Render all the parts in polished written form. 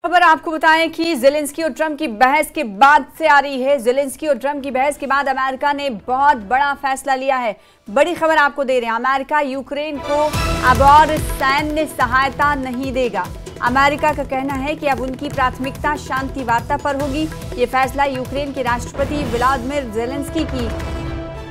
खबर आपको बताएं कि ज़ेलेंस्की और ट्रंप की बहस के बाद से आ रही है। ज़ेलेंस्की और ट्रंप की बहस के बाद अमेरिका ने बहुत बड़ा फैसला लिया है। बड़ी खबर आपको दे रहे हैं, अमेरिका यूक्रेन को अब और सैन्य सहायता नहीं देगा। अमेरिका का कहना है कि अब उनकी प्राथमिकता शांति वार्ता पर होगी। ये फैसला यूक्रेन के राष्ट्रपति व्लादिमीर ज़ेलेंस्की की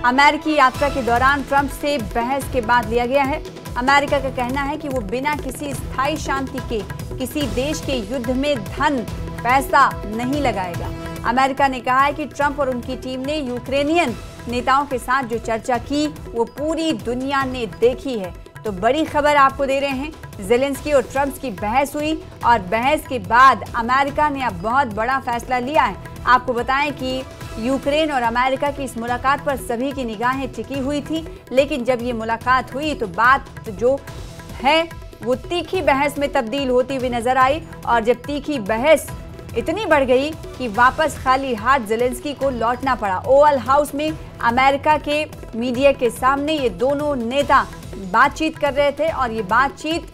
अमेरिकी यात्रा के दौरान ट्रंप से बहस के बाद लिया गया है। अमेरिका का कहना है कि वो बिना किसी स्थायी शांति के किसी देश के युद्ध में धन पैसा नहीं लगाएगा। अमेरिका ने कहा है कि ट्रंप और उनकी टीम ने यूक्रेनियन नेताओं के साथ जो चर्चा की वो पूरी दुनिया ने देखी है। तो बड़ी खबर आपको दे रहे हैं, ज़ेलेंस्की और ट्रंप की बहस हुई और बहस के बाद अमेरिका ने अब बहुत बड़ा फैसला लिया है। आपको बताएं कि यूक्रेन और अमेरिका की इस मुलाकात पर सभी की निगाहें टिकी हुई थी, लेकिन जब ये मुलाकात हुई तो बात जो है वो तीखी बहस में तब्दील होती हुई नजर आई। और जब तीखी बहस इतनी बढ़ गई कि वापस खाली हाथ ज़ेलेंस्की को लौटना पड़ा। ओवल हाउस में अमेरिका के मीडिया के सामने ये दोनों नेता बातचीत कर रहे थे और ये बातचीत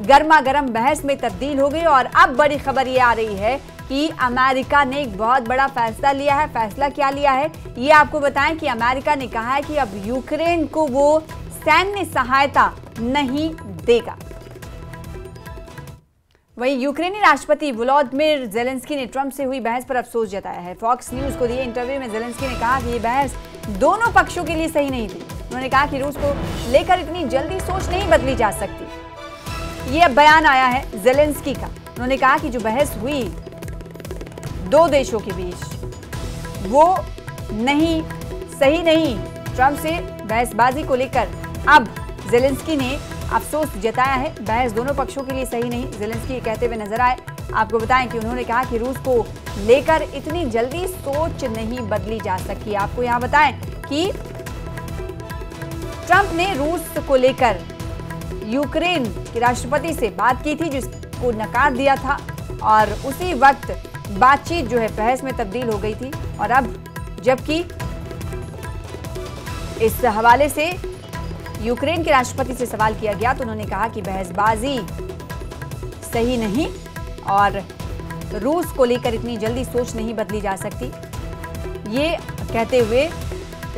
गर्मा गर्म बहस में तब्दील हो गई। और अब बड़ी खबर ये आ रही है कि अमेरिका ने एक बहुत बड़ा फैसला लिया है। फैसला क्या लिया है ये आपको बताएं कि अमेरिका ने कहा है कि अब यूक्रेन को वो सैन्य सहायता नहीं देगा। वहीं यूक्रेनी राष्ट्रपति व्लादिमीर ज़ेलेंस्की ने ट्रंप से हुई बहस पर अफसोस जताया है। फॉक्स न्यूज को दिए इंटरव्यू में ज़ेलेंस्की ने कहा कि ये बहस दोनों पक्षों के लिए सही नहीं थी। उन्होंने कहा कि रूस को लेकर इतनी जल्दी सोच नहीं बदली जा सकती। ये अब बयान आया है ज़ेलेंस्की का। उन्होंने कहा कि जो बहस हुई दो देशों के बीच वो नहीं सही नहीं। ट्रंप से बहसबाजी को लेकर अब ज़ेलेंस्की ने अफसोस जताया है। बहस दोनों पक्षों के लिए सही नहीं, ज़ेलेंस्की कहते हुए नजर आए। आपको बताएं कि उन्होंने कहा कि रूस को लेकर इतनी जल्दी सोच नहीं बदली जा सकी। आपको यहां बताएं कि ट्रंप ने रूस को लेकर यूक्रेन के राष्ट्रपति से बात की थी जिसको नकार दिया था और उसी वक्त बातचीत जो है बहस में तब्दील हो गई थी। और अब जबकि इस हवाले से यूक्रेन के राष्ट्रपति से सवाल किया गया तो उन्होंने कहा कि बहसबाजी सही नहीं और रूस को लेकर इतनी जल्दी सोच नहीं बदली जा सकती। ये कहते हुए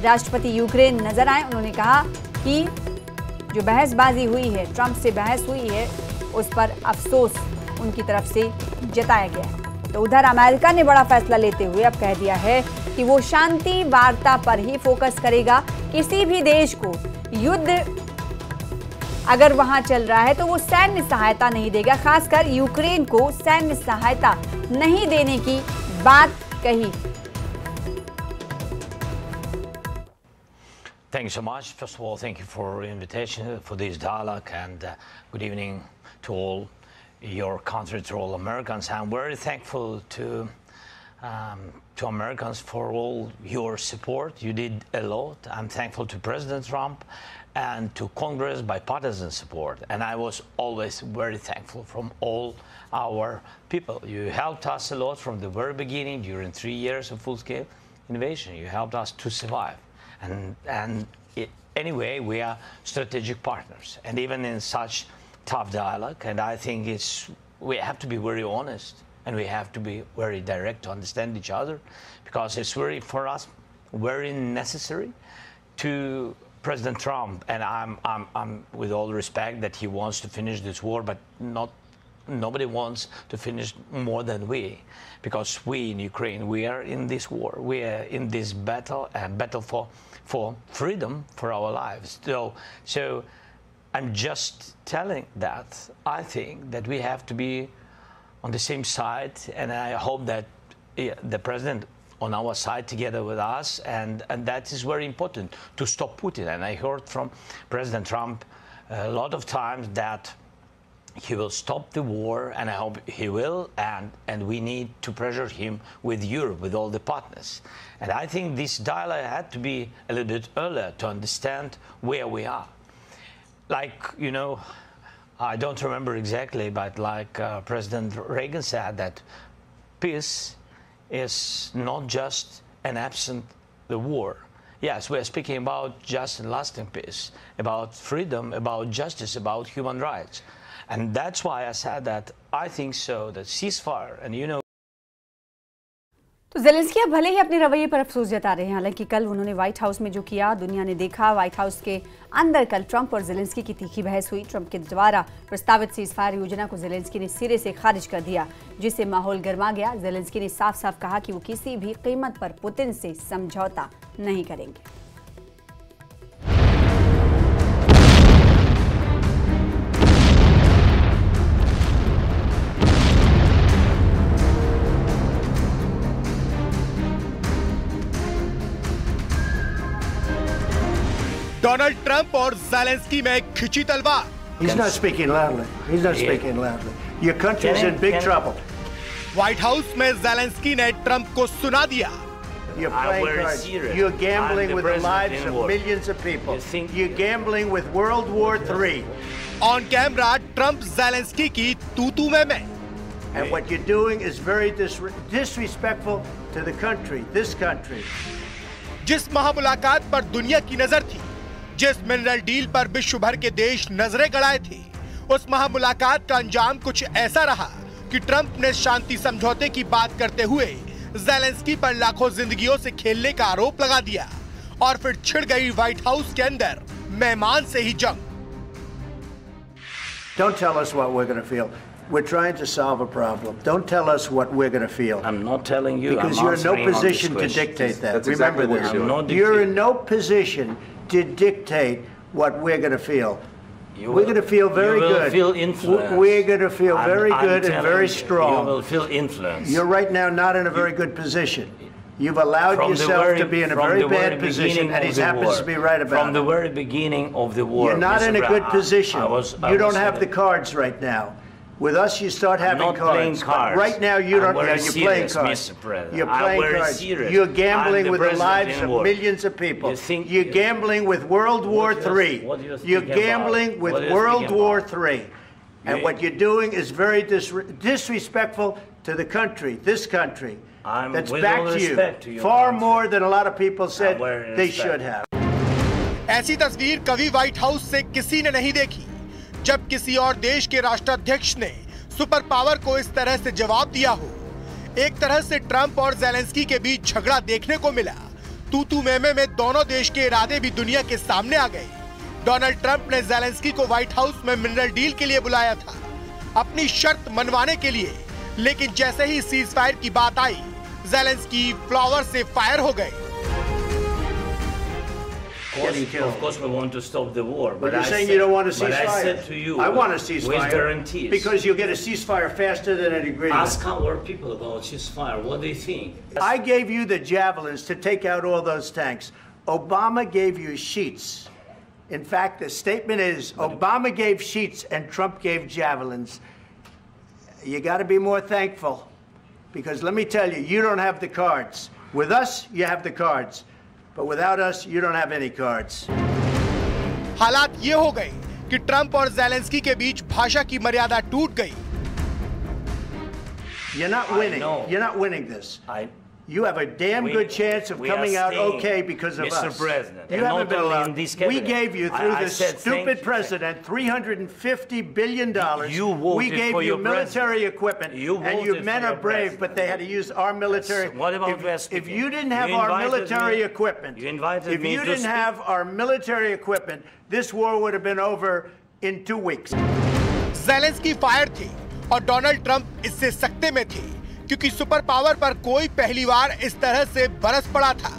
राष्ट्रपति यूक्रेन नजर आए। उन्होंने कहा कि जो बहसबाजी हुई है, ट्रंप से बहस हुई है, उस पर अफसोस उनकी तरफ से जताया गया है। तो उधर अमेरिका ने बड़ा फैसला लेते हुए अब कह दिया है कि वो शांति वार्ता पर ही फोकस करेगा। किसी भी देश को युद्ध अगर वहां चल रहा है तो वो सैन्य सहायता नहीं देगा। खासकर यूक्रेन को सैन्य सहायता नहीं देने की बात कही। Thank you so much. First of all, thank you for your invitation for this dialogue and good evening to all your country, to all Americans. I'm very thankful to Americans for all your support. You did a lot. I'm thankful to President Trump and to Congress bipartisan support. And I was always very thankful from all our people. You helped us a lot from the very beginning during 3 years of full-scale invasion. You helped us to survive. Anyway, we are strategic partners. And even in such tough dialogue, and I think we have to be very honest. And we have to be very direct to understand each other, because it's very, for us, very necessary to President Trump. And I'm with all respect that he wants to finish this war, but nobody wants to finish more than we, because we in Ukraine, we are in this war, we are in this battle, battle for freedom for our lives. So I'm just telling that I think that we have to be on the same side, and I hope that the president on our side together with us, and that is very important to stop Putin. And I heard from President Trump a lot of times that he will stop the war, and I hope he will, and we need to pressure him with Europe, with all the partners. And I think this dialogue had to be a little bit earlier to understand where we are. Like, you know, I don't remember exactly, but like President Reagan said, that peace is not just an absent the war. Yes, we are speaking about just and lasting peace, about freedom, about justice, about human rights. And that's why I said that I think so, that ceasefire, and you know. तो Zelensky अब भले ही अपने रवैये पर अफसोस जता रहे हैं, हालांकि कल उन्होंने व्हाइट हाउस में जो किया दुनिया ने देखा। व्हाइट हाउस के अंदर कल ट्रंप और ज़ेलेंस्की की तीखी बहस हुई। ट्रंप के द्वारा प्रस्तावित सीज़फायर योजना को ज़ेलेंस्की ने सिरे से खारिज कर दिया, जिससे माहौल गर्मा गया। ज़ेलेंस्की ने साफ साफ कहा कि वो किसी भी कीमत पर पुतिन से समझौता नहीं करेंगे। डोनाल्ड ट्रंप और ज़ेलेंस्की में खिंची तलवार। He's not speaking loudly. He's not speaking loudly. Your country is in big trouble. White house में ज़ेलेंस्की ने ट्रंप को सुना दिया। You're playing cards. You're gambling with the lives of millions of people. You're gambling with World War III. On camera Trump Zelensky की तू-तू में। And what you're doing is very disrespectful to the country, this country. जिस महामुलाकात पर दुनिया की नजर थी, जिस mineral deal पर विश्व भर के देश नजरें गड़ाए थे, उस महामुलाकात का अंजाम कुछ ऐसा रहा कि ट्रंप ने शांति समझौते की बात करते हुए ज़ेलेंस्की पर लाखों जिंदगियों से खेलने का आरोप लगा दिया और फिर छिड़ गई व्हाइट हाउस के अंदर मेहमान से ही जंग। Don't tell us what we're going to feel. We're trying to solve a problem. Don't tell us what we're going to feel. I'm not telling you. Because you're in no position to dictate that. Remember this. You're in no position to dictate what we're going to feel. We're going to feel very good. You will feel influence. We're going to feel very good and very strong. You will feel influence. You're right now not in a very good position. You've allowed yourself to be in a very bad position, and he happens to be right about it. From the very beginning of the war, you're not in a good position. You don't have the cards right now. With us, you start having cards. But right now, you don't. You're playing cards. You're playing cards. You're gambling with the lives of millions of people. You're gambling with World War III. You're gambling with World War III. And what you're doing is very disrespectful to the country, this country. That's back to you. Far more than a lot of people said they should have. ऐसी तस्वीर कभी white house से किसी ने नहीं देखी, जब किसी और देश के राष्ट्राध्यक्ष ने सुपर पावर को इस तरह से जवाब दिया हो। एक तरह से ट्रंप और ज़ेलेंस्की के बीच झगड़ा देखने को मिला। तू-तू में दोनों देश के इरादे भी दुनिया के सामने आ गए। डोनाल्ड ट्रंप ने ज़ेलेंस्की को व्हाइट हाउस में मिनरल डील के लिए बुलाया था, अपनी शर्त मनवाने के लिए, लेकिन जैसे ही सीज फायर की बात आई, ज़ेलेंस्की फ्लावर से फायर हो गए। Of course, we want to stop the war. But you're saying you don't want a ceasefire. But I said to you, I want a ceasefire. With guarantees. Because you'll get a ceasefire faster than an agreement. Ask our people about ceasefire. What do you think? I gave you the javelins to take out all those tanks. Obama gave you sheets. In fact, the statement is Obama gave sheets and Trump gave javelins. You got to be more thankful. Because let me tell you, you don't have the cards. With us, you have the cards. But without us, you don't have any cards. हालात ये हो गए कि Trump और Zelensky के बीच भाषा की मर्यादा टूट गई। You're not winning. You're not winning this. You have a damn good chance of coming out okay because of us. Mr. President, you haven't been allowed. We gave you, through this stupid president, $350 billion. We gave you military equipment, and your men are brave, but they had to use our military. What about West? If you didn't have our military equipment, if you didn't have our military equipment, this war would have been over in 2 weeks. Zelensky fire थे और Donald Trump इससे सख्ते में थे, क्योंकि super power पर कोई पहली बार इस तरह से बरस पड़ा था।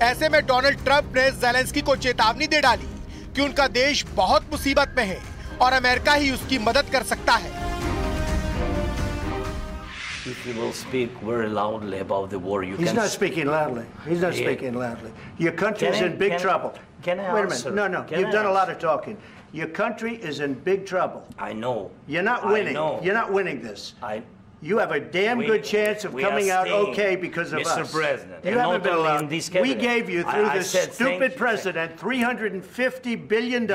ऐसे में डोनाल्ड ट्रंप ने ज़ेलेंस्की को चेतावनी दे डाली कि उनका देश बहुत मुसीबत में है और अमेरिका ही उसकी मदद कर सकता है। If you will speak very loudly about the war, you can. He's not speaking loudly. He's not speaking loudly. Your country is in big trouble. Can I Wait a answer? minute. No. You've done a lot of talking. Your country is in big trouble. I know. You're not winning. You're not winning this. You have a damn good chance of coming out okay because of us. Mr. President, you haven't been allowed. We gave you, through this stupid president, $350 billion.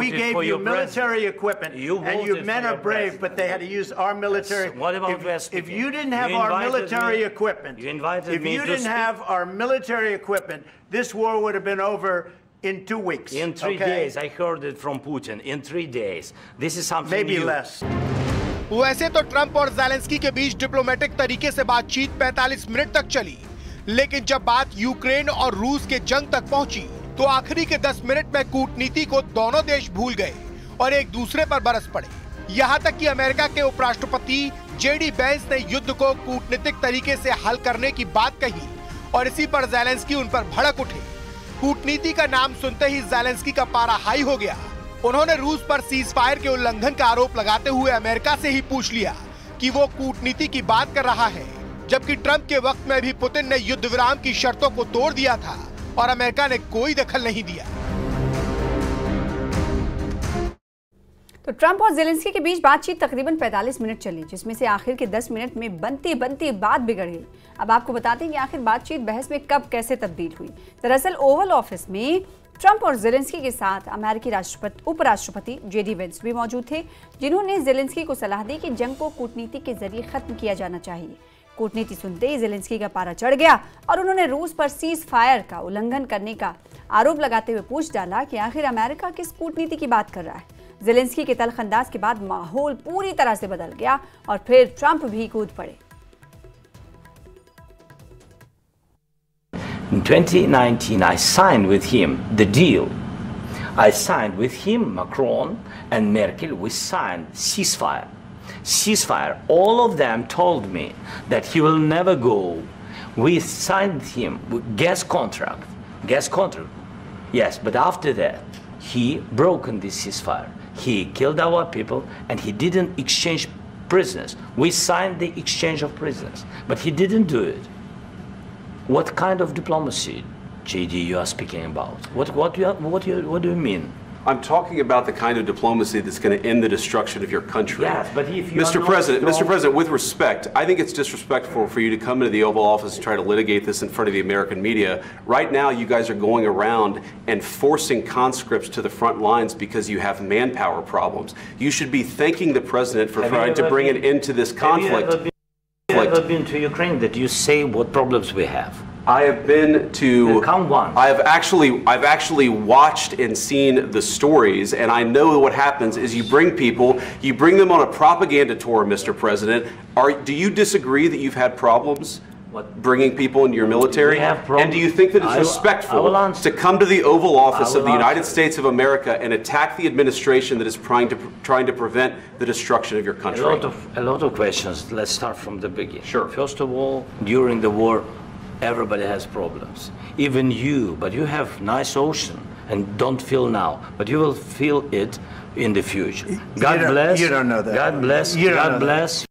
We gave you military equipment, and your men are brave, but they had to use our military. What about West? If you didn't have our military equipment, if you didn't have our military equipment, this war would have been over In 2 weeks. In 3 days. I heard it from Putin. In 3 days. This is something maybe new. less. वैसे तो Trump और Zelensky के बीच diplomatic तरीके से बातचीत 45 minute तक चली, लेकिन जब बात यूक्रेन और रूस के जंग तक पहुंची तो आखिरी के 10 मिनट में कूटनीति को दोनों देश भूल गए और एक दूसरे पर बरस पड़े। यहाँ तक कि अमेरिका के उपराष्ट्रपति जेडी वेंस ने युद्ध को कूटनीतिक तरीके से हल करने की बात कही और इसी पर ज़ेलेंस्की उन पर भड़क उठे। कूटनीति का नाम सुनते ही ज़ेलेंस्की का पारा हाई हो गया। उन्होंने रूस पर सीज फायर के उल्लंघन का आरोप लगाते हुए अमेरिका से ही पूछ लिया कि वो कूटनीति की बात कर रहा है, जबकि ट्रंप के वक्त में भी पुतिन ने युद्ध विराम की शर्तों को तोड़ दिया था और अमेरिका ने कोई दखल नहीं दिया। तो ट्रंप और ज़ेलेंस्की के बीच बातचीत तकरीबन 45 मिनट चली, जिसमें से आखिर के 10 मिनट में बनती बनती बात बिगड़ गई। अब आपको बताते हैं कि आखिर बातचीत बहस में कब कैसे तब्दील हुई। दरअसल ओवल ऑफिस में ट्रंप और ज़ेलेंस्की के साथ अमेरिकी उपराष्ट्रपति जेडी वेंस भी मौजूद थे, जिन्होंने ज़ेलेंस्की को सलाह दी कि जंग को कूटनीति के जरिए खत्म किया जाना चाहिए। कूटनीति सुनते ही ज़ेलेंस्की का पारा चढ़ गया और उन्होंने रूस पर सीज फायर का उल्लंघन करने का आरोप लगाते हुए पूछ डाला कि आखिर अमेरिका किस कूटनीति की बात कर रहा है। ज़ेलेंस्की के तलखंदाज के बाद माहौल पूरी तरह से बदल गया और फिर ट्रंप भी कूद पड़े। In 2019, I signed with him the deal. I signed with him, Macron and Merkel, we signed ceasefire. Ceasefire. All of them told me that he will never go. We signed with him gas contract. Gas contract. Yes, but after that, he broken this ceasefire. He killed our people and he didn't exchange prisoners. We signed the exchange of prisoners, but he didn't do it. What kind of diplomacy, JD, you are speaking about? What do you mean? I'm talking about the kind of diplomacy that's going to end the destruction of your country. Yes, but if you Mr. President, with respect, I think it's disrespectful for you to come into the Oval Office and try to litigate this in front of the American media. Right now, you guys are going around and forcing conscripts to the front lines because you have manpower problems. You should be thanking the President for trying to bring an end to this conflict. Have you ever been to Ukraine that you say what problems we have? I have been to. Come once. I've actually watched and seen the stories, and I know what happens is you bring people, you bring them on a propaganda tour, Mr. President. Do you disagree that you've had problems bringing people into your military? And do you think that it's respectful to come to the Oval Office of the United States of America and attack the administration that is trying to prevent the destruction of your country? A lot of questions. Let's start from the beginning. Sure. First of all, during the war, everybody has problems. Even you, but you have nice ocean and don't feel now, but you will feel it in the future. God bless. You don't know that. God bless. God bless.